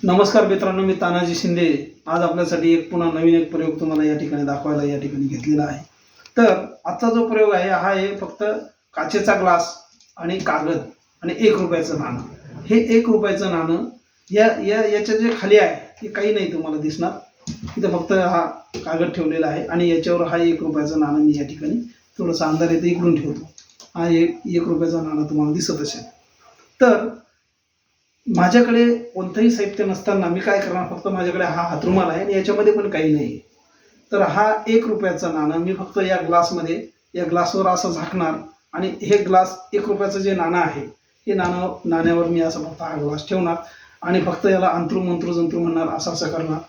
नमस्कार मित्रांनो, मी तानाजी शिंदे आज आपल्यासाठी पुन्हा नवीन प्रयोग तुम्हाला या ठिकाणी दाखवायला या ठिकाणी घेतलेला आहे। तर आजचा जो प्रयोग आहे हा आहे फक्त काचेचा ग्लास आणि कागद आणि 1 रुपयाचं नाणं। हे 1 रुपयाचं नाणं याच्या जे खाली आहे ते काही नाही तुम्हाला दिसणार। इथे फक्त हा कागद ठेवलेला आहे आणि याच्यावर हा 1 रुपयाचं नाणं मी या ठिकाणी थोडंसं अंधार येते इकडून ठेवतो। हा 1 रुपयाचं नाणं तुम्हाला दिसत असेल। तर माझ्याकडे कोणतंही साहित्य नसताना मी काय करणार, फक्त माझ्याकडे हा हातरुमाल आहे आणि याच्यामध्ये पण काही नाही। तर हा 1 रुपयाचं नाणं मी फक्त या ग्लासवर असं झाकणार आणि हे ग्लास 1 रुपयाचं जे नाणं आहे हे नाण्यावर मी असं फक्त हा ग्लास ठेवणार आणि फक्त याला अंतरू मंत्र जंतरू म्हणणार, असं करणार।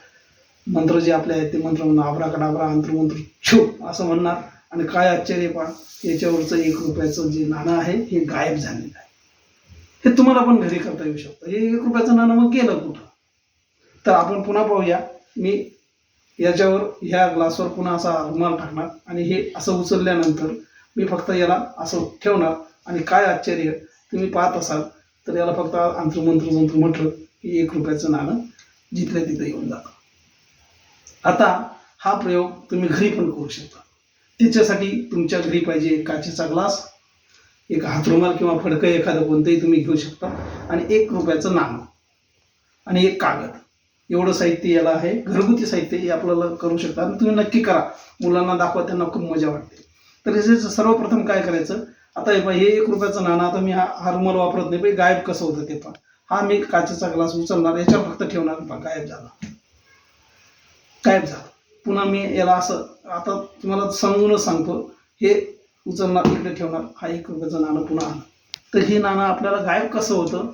मंत्र जे आपले आहेत ते मंत्र म्हणणार, आब्राकडाब्रा अंतरू मंत्र छू असं म्हणणार आणि काय आश्चर्य पहा, याच्यावरचं 1 रुपयाचं जे नाणं आहे हे गायब झालेलं आहे। हे तुम्हाला पण घरी करता येऊ शकतं। हे 1 रुपयाचं नाणं मग गेलं कुठं? तर आपण पुन्हा पाहूया। मी याच्यावर ह्या ग्लासवर पुन्हा असा रुमाल टाकणार आणि हे असं उचलल्यानंतर मी फक्त याला असं ठेवणार आणि काय आश्चर्य तुम्ही पाहत असाल तर याला फक्त अंतर्मंत्र जंत्र म्हटलं की 1 रुपयाचं नाणं जिथल्या तिथे येऊन जातं। आता हा प्रयोग तुम्ही घरी पण करू शकता। त्याच्यासाठी तुमच्या घरी पाहिजे काचेचा ग्लास, एक हातरुमाल किंवा फडकं एखादं कोणतंही तुम्ही घेऊ शकता आणि 1 रुपयाचं नाणं आणि एक कागद, एवढं साहित्य याला आहे। घरगुती साहित्य हे आपल्याला करू शकता आणि तुम्ही नक्की करा, मुलांना दाखवा, त्यांना खूप मजा वाटते। तर याचे सर्वप्रथम काय करायचं, आता हे 1 रुपयाचं नाणं, आता मी हा रुमाल वापरत नाही, गायब कसं होतं ते पहा। हा मी काचेचा ग्लास उचलणार, याच्यावर फक्त ठेवणार, गायब झाला। पुन्हा मी याला असं, आता तुम्हाला सांगूनच सांगतो, हे उचलणार, इकडे ठेवणार, हा 1 रुपयाचं नाणं पुन्हा आलं। तर हे नाणं आपल्याला गायब कसं होतं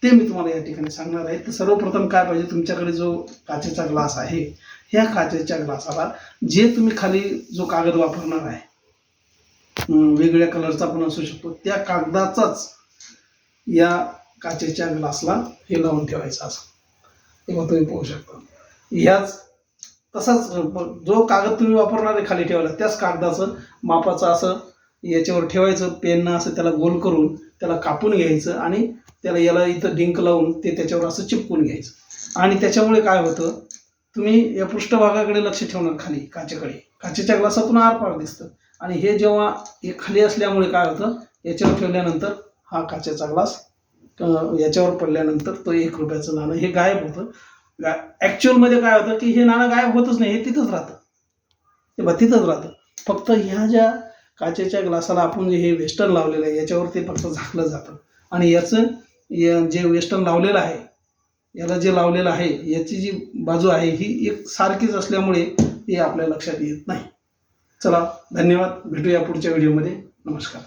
ते मी तुम्हाला या ठिकाणी सांगणार आहे। तर सर्वप्रथम काय पाहिजे, तुमच्याकडे जो काचेचा ग्लास आहे, ह्या काचेच्या ग्लासाला जे तुम्ही खाली जो कागद वापरणार आहे, वेगवेगळ्या कलरचा पण असू शकतो, त्या कागदाचाच या काचेच्या ग्लासला हे लावून ठेवायचं असं। तेव्हा तुम्ही पाहू शकता, ह्याच तसाच जो कागद तुम्ही वापरणार आहे खाली ठेवायला, त्याच कागदाचं मापाचं असं याच्यावर ठेवायचं, पेननं असं त्याला गोल करून त्याला कापून घ्यायचं आणि याला इथं डिंक लावून ते त्याच्यावर असं चिपकून घ्यायचं। आणि त्याच्यामुळे काय होतं, तुम्ही या पृष्ठभागाकडे लक्ष ठेवणार, खाली काचेच्या ग्लासातून आरपार दिसतं आणि हे जेव्हा हे खाली असल्यामुळे काय होतं, याच्यावर ठेवल्यानंतर हा काचेचा ग्लास याच्यावर पडल्यानंतर तो 1 रुपयाचं नाणं हे गायब होतं। ॲक्च्युअलमध्ये काय होतं की हे नाणं गायब होतच नाही, हे तिथंच राहतं, तिथंच राहतं। फक्त ह्या ज्या काचेच्या ग्लासाला आपण हे वेस्टर्न लावलेलं आहे याच्यावर ते फक्त झाकलं जातं आणि याचं जे वेस्टर्न लावलेलं आहे, याला जे लावलेलं आहे, याची जी बाजू आहे ही एक सारखीच असल्यामुळे हे आपल्या लक्षात येत नाही। चला, धन्यवाद, भेटूया पुढच्या व्हिडिओमध्ये। नमस्कार।